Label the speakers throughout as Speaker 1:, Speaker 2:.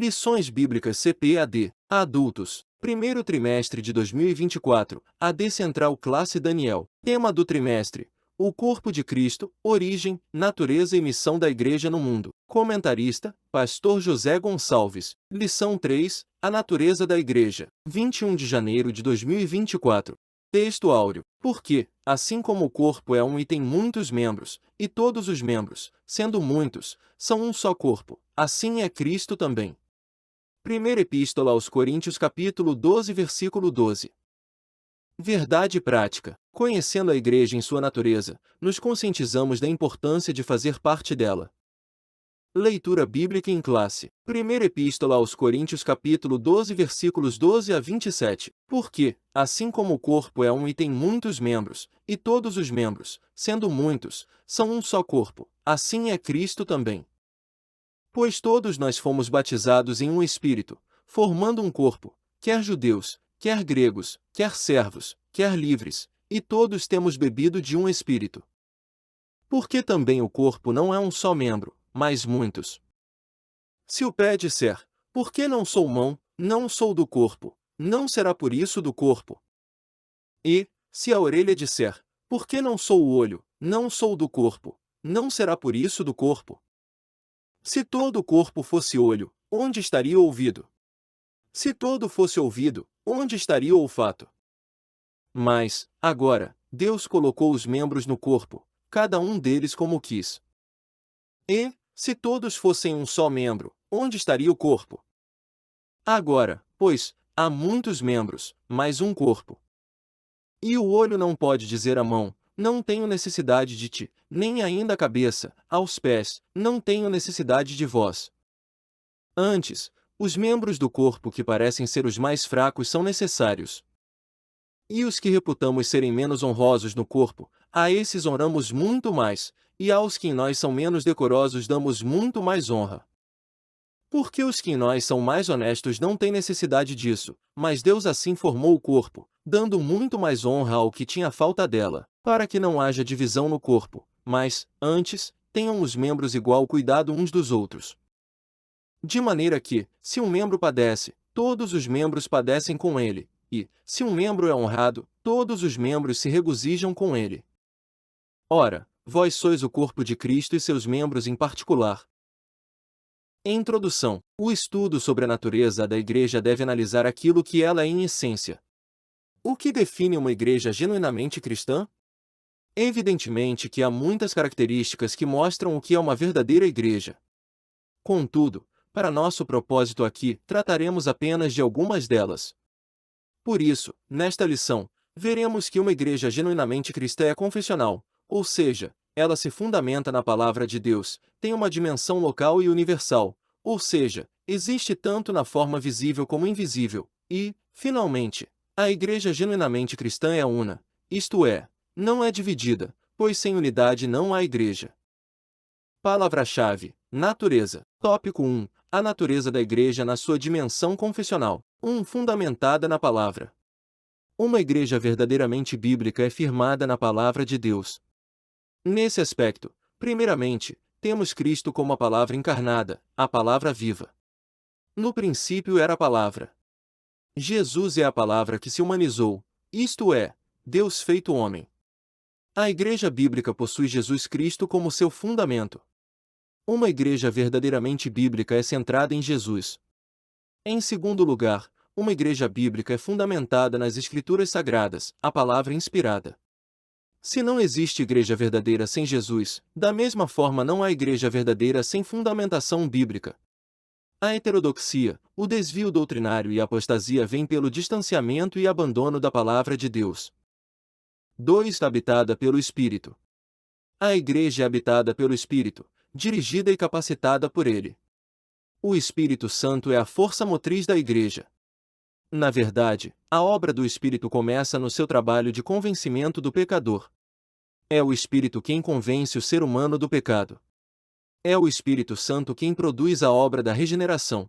Speaker 1: Lições Bíblicas CPAD, Adultos, primeiro trimestre de 2024, AD Central Classe Daniel. Tema do trimestre: o corpo de Cristo, origem, natureza e missão da Igreja no mundo. Comentarista: Pastor José Gonçalves. Lição 3, a natureza da Igreja. 21 de janeiro de 2024. Texto áureo. Porque, assim como o corpo é um e tem muitos membros, e todos os membros, sendo muitos, são um só corpo, assim é Cristo também. Primeira Epístola aos Coríntios capítulo 12 versículo 12. Verdade prática. Conhecendo a Igreja em sua natureza, nos conscientizamos da importância de fazer parte dela. Leitura bíblica em classe. Primeira Epístola aos Coríntios capítulo 12 versículos 12 a 27. Porque, assim como o corpo é um e tem muitos membros, e todos os membros, sendo muitos, são um só corpo, assim é Cristo também. Pois todos nós fomos batizados em um Espírito, formando um corpo, quer judeus, quer gregos, quer servos, quer livres, e todos temos bebido de um Espírito. Porque também o corpo não é um só membro, mas muitos. Se o pé disser, por que não sou mão, não sou do corpo, não será por isso do corpo. E, se a orelha disser, por que não sou o olho, não sou do corpo, não será por isso do corpo. Se todo o corpo fosse olho, onde estaria o ouvido? Se todo fosse ouvido, onde estaria o olfato? Mas, agora, Deus colocou os membros no corpo, cada um deles como quis. E, se todos fossem um só membro, onde estaria o corpo? Agora, pois, há muitos membros, mas um corpo. E o olho não pode dizer à mão, não tenho necessidade de ti, nem ainda a cabeça, aos pés, não tenho necessidade de vós. Antes, os membros do corpo que parecem ser os mais fracos são necessários. E os que reputamos serem menos honrosos no corpo, a esses honramos muito mais, e aos que em nós são menos decorosos damos muito mais honra. Porque os que em nós são mais honestos não têm necessidade disso, mas Deus assim formou o corpo, dando muito mais honra ao que tinha falta dela, para que não haja divisão no corpo, mas, antes, tenham os membros igual cuidado uns dos outros. De maneira que, se um membro padece, todos os membros padecem com ele, e, se um membro é honrado, todos os membros se regozijam com ele. Ora, vós sois o corpo de Cristo e seus membros em particular. Introdução. O estudo sobre a natureza da Igreja deve analisar aquilo que ela é em essência. O que define uma igreja genuinamente cristã? Evidentemente que há muitas características que mostram o que é uma verdadeira igreja. Contudo, para nosso propósito aqui, trataremos apenas de algumas delas. Por isso, nesta lição, veremos que uma igreja genuinamente cristã é confessional, ou seja, ela se fundamenta na palavra de Deus, tem uma dimensão local e universal, ou seja, existe tanto na forma visível como invisível, e, finalmente, a igreja genuinamente cristã é una, isto é, não é dividida, pois sem unidade não há igreja. Palavra-chave: natureza. Tópico 1. A natureza da igreja na sua dimensão confessional. 1. Fundamentada na palavra. Uma igreja verdadeiramente bíblica é firmada na palavra de Deus. Nesse aspecto, primeiramente, temos Cristo como a palavra encarnada, a palavra viva. No princípio era a palavra. Jesus é a palavra que se humanizou, isto é, Deus feito homem. A igreja bíblica possui Jesus Cristo como seu fundamento. Uma igreja verdadeiramente bíblica é centrada em Jesus. Em segundo lugar, uma igreja bíblica é fundamentada nas Escrituras Sagradas, a palavra inspirada. Se não existe igreja verdadeira sem Jesus, da mesma forma não há igreja verdadeira sem fundamentação bíblica. A heterodoxia, o desvio doutrinário e a apostasia vêm pelo distanciamento e abandono da palavra de Deus. 2. Habitada pelo Espírito. A igreja é habitada pelo Espírito, dirigida e capacitada por ele. O Espírito Santo é a força motriz da igreja. Na verdade, a obra do Espírito começa no seu trabalho de convencimento do pecador. É o Espírito quem convence o ser humano do pecado. É o Espírito Santo quem produz a obra da regeneração.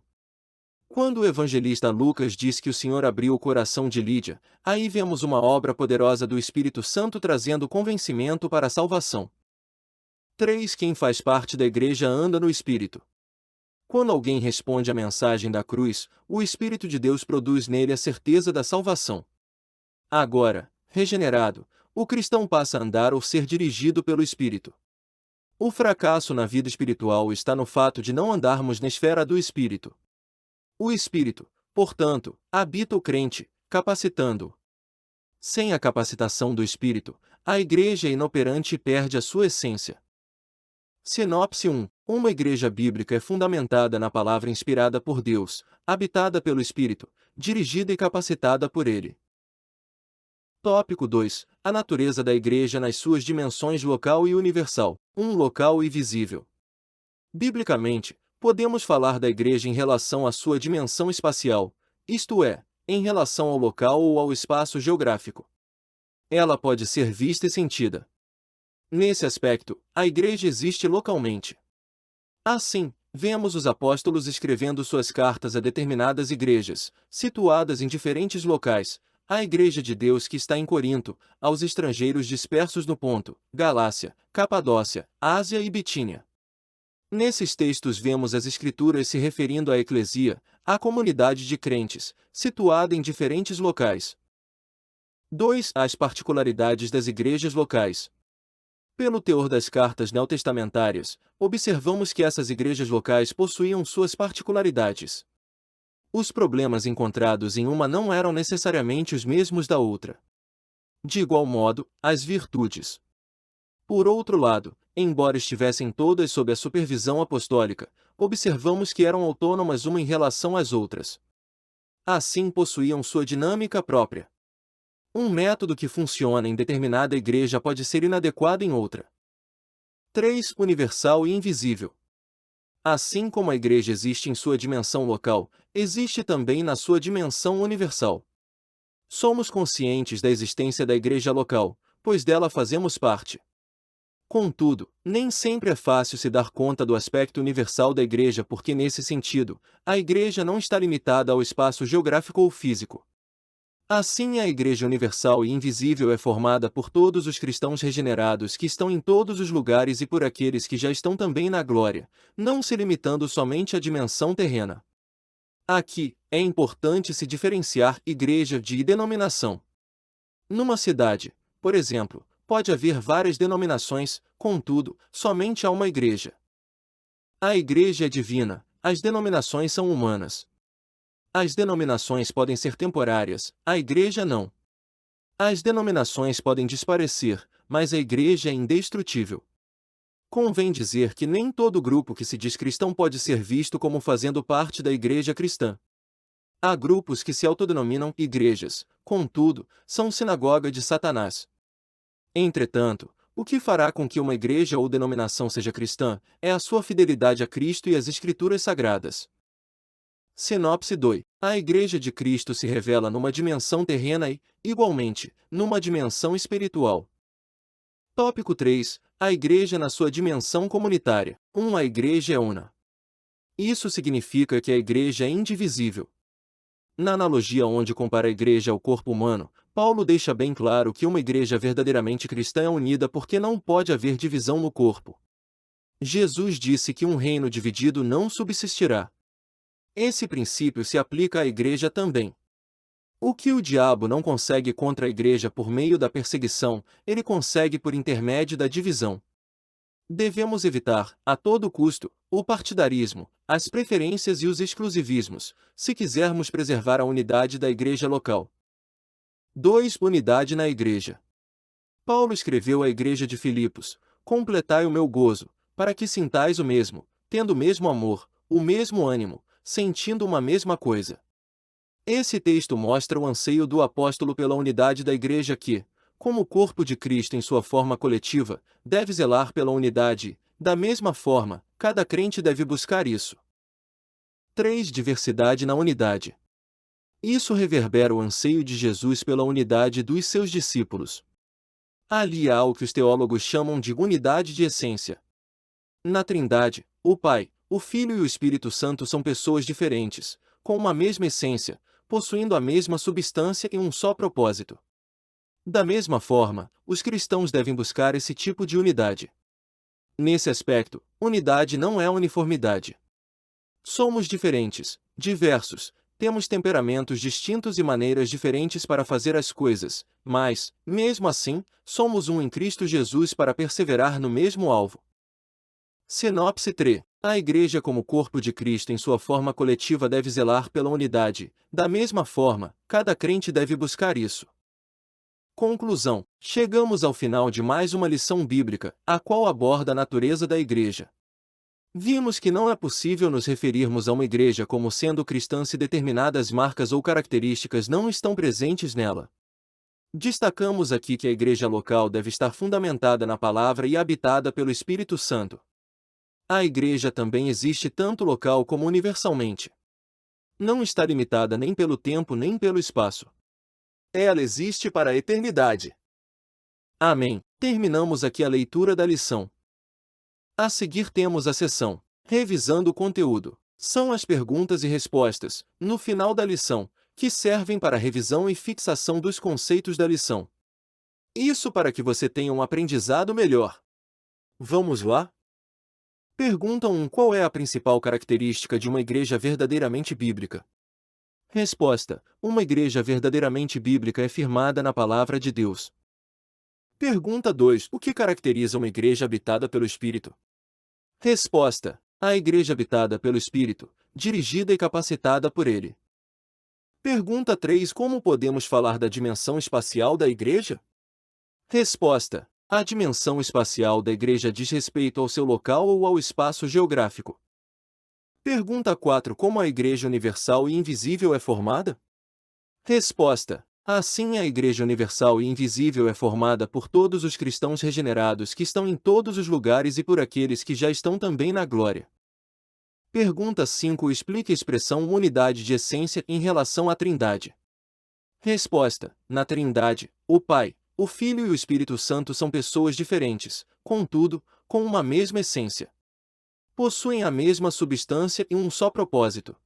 Speaker 1: Quando o evangelista Lucas diz que o Senhor abriu o coração de Lídia, aí vemos uma obra poderosa do Espírito Santo trazendo convencimento para a salvação. 3. Quem faz parte da igreja anda no Espírito. Quando alguém responde à mensagem da cruz, o Espírito de Deus produz nele a certeza da salvação. Agora, regenerado, o cristão passa a andar ou ser dirigido pelo Espírito. O fracasso na vida espiritual está no fato de não andarmos na esfera do Espírito. O Espírito, portanto, habita o crente, capacitando-o. Sem a capacitação do Espírito, a igreja é inoperante e perde a sua essência. Sinopse 1. Uma igreja bíblica é fundamentada na palavra inspirada por Deus, habitada pelo Espírito, dirigida e capacitada por Ele. Tópico 2. A natureza da igreja nas suas dimensões local e universal, local e visível. Biblicamente, podemos falar da igreja em relação à sua dimensão espacial, isto é, em relação ao local ou ao espaço geográfico. Ela pode ser vista e sentida. Nesse aspecto, a igreja existe localmente. Assim, vemos os apóstolos escrevendo suas cartas a determinadas igrejas, situadas em diferentes locais, à Igreja de Deus que está em Corinto, aos estrangeiros dispersos no Ponto, Galácia, Capadócia, Ásia e Bitínia. Nesses textos vemos as Escrituras se referindo à eclesia, à comunidade de crentes, situada em diferentes locais. 2. As particularidades das igrejas locais. Pelo teor das cartas neotestamentárias, observamos que essas igrejas locais possuíam suas particularidades. Os problemas encontrados em uma não eram necessariamente os mesmos da outra. De igual modo, as virtudes. Por outro lado, embora estivessem todas sob a supervisão apostólica, observamos que eram autônomas uma em relação às outras. Assim possuíam sua dinâmica própria. Um método que funciona em determinada igreja pode ser inadequado em outra. 3. Universal e invisível. Assim como a igreja existe em sua dimensão local, existe também na sua dimensão universal. Somos conscientes da existência da igreja local, pois dela fazemos parte. Contudo, nem sempre é fácil se dar conta do aspecto universal da igreja porque, nesse sentido, a igreja não está limitada ao espaço geográfico ou físico. Assim, a Igreja Universal e Invisível é formada por todos os cristãos regenerados que estão em todos os lugares e por aqueles que já estão também na glória, não se limitando somente à dimensão terrena. Aqui, é importante se diferenciar igreja de denominação. Numa cidade, por exemplo, pode haver várias denominações, contudo, somente há uma igreja. A igreja é divina, as denominações são humanas. As denominações podem ser temporárias, a igreja não. As denominações podem desaparecer, mas a igreja é indestrutível. Convém dizer que nem todo grupo que se diz cristão pode ser visto como fazendo parte da igreja cristã. Há grupos que se autodenominam igrejas, contudo, são sinagoga de Satanás. Entretanto, o que fará com que uma igreja ou denominação seja cristã é a sua fidelidade a Cristo e às Escrituras Sagradas. Sinopse 2. A Igreja de Cristo se revela numa dimensão terrena e, igualmente, numa dimensão espiritual. Tópico 3. A Igreja na sua dimensão comunitária. A Igreja é una. Isso significa que a Igreja é indivisível. Na analogia onde compara a Igreja ao corpo humano, Paulo deixa bem claro que uma igreja verdadeiramente cristã é unida porque não pode haver divisão no corpo. Jesus disse que um reino dividido não subsistirá. Esse princípio se aplica à igreja também. O que o diabo não consegue contra a igreja por meio da perseguição, ele consegue por intermédio da divisão. Devemos evitar, a todo custo, o partidarismo, as preferências e os exclusivismos, se quisermos preservar a unidade da igreja local. 2. Unidade na igreja. Paulo escreveu à igreja de Filipos: completai o meu gozo, para que sintais o mesmo, tendo o mesmo amor, o mesmo ânimo, sentindo uma mesma coisa. Esse texto mostra o anseio do apóstolo pela unidade da igreja que, como o corpo de Cristo em sua forma coletiva, deve zelar pela unidade, da mesma forma, cada crente deve buscar isso. 3. Diversidade na unidade. Isso reverbera o anseio de Jesus pela unidade dos seus discípulos. Ali há o que os teólogos chamam de unidade de essência. Na Trindade, o Pai, o Filho e o Espírito Santo são pessoas diferentes, com uma mesma essência, possuindo a mesma substância e um só propósito. Da mesma forma, os cristãos devem buscar esse tipo de unidade. Nesse aspecto, unidade não é uniformidade. Somos diferentes, diversos, temos temperamentos distintos e maneiras diferentes para fazer as coisas, mas, mesmo assim, somos um em Cristo Jesus para perseverar no mesmo alvo. Sinopse 3. A Igreja como corpo de Cristo em sua forma coletiva deve zelar pela unidade, da mesma forma, cada crente deve buscar isso. Conclusão. Chegamos ao final de mais uma lição bíblica, a qual aborda a natureza da Igreja. Vimos que não é possível nos referirmos a uma igreja como sendo cristã se determinadas marcas ou características não estão presentes nela. Destacamos aqui que a igreja local deve estar fundamentada na palavra e habitada pelo Espírito Santo. A igreja também existe tanto local como universalmente. Não está limitada nem pelo tempo nem pelo espaço. Ela existe para a eternidade. Amém. Terminamos aqui a leitura da lição. A seguir temos a seção Revisando o conteúdo. São as perguntas e respostas, no final da lição, que servem para a revisão e fixação dos conceitos da lição. Isso para que você tenha um aprendizado melhor. Vamos lá? Pergunta 1. Qual é a principal característica de uma igreja verdadeiramente bíblica? Resposta. Uma igreja verdadeiramente bíblica é firmada na palavra de Deus. Pergunta 2. O que caracteriza uma igreja habitada pelo Espírito? Resposta. A igreja habitada pelo Espírito, dirigida e capacitada por Ele. Pergunta 3. Como podemos falar da dimensão espacial da igreja? Resposta. A dimensão espacial da igreja diz respeito ao seu local ou ao espaço geográfico. Pergunta 4. Como a igreja universal e invisível é formada? Resposta. Assim, a Igreja Universal e Invisível é formada por todos os cristãos regenerados que estão em todos os lugares e por aqueles que já estão também na glória. Pergunta 5. Explique a expressão unidade de essência em relação à Trindade. Resposta. Na Trindade, o Pai, o Filho e o Espírito Santo são pessoas diferentes, contudo, com uma mesma essência. Possuem a mesma substância e um só propósito.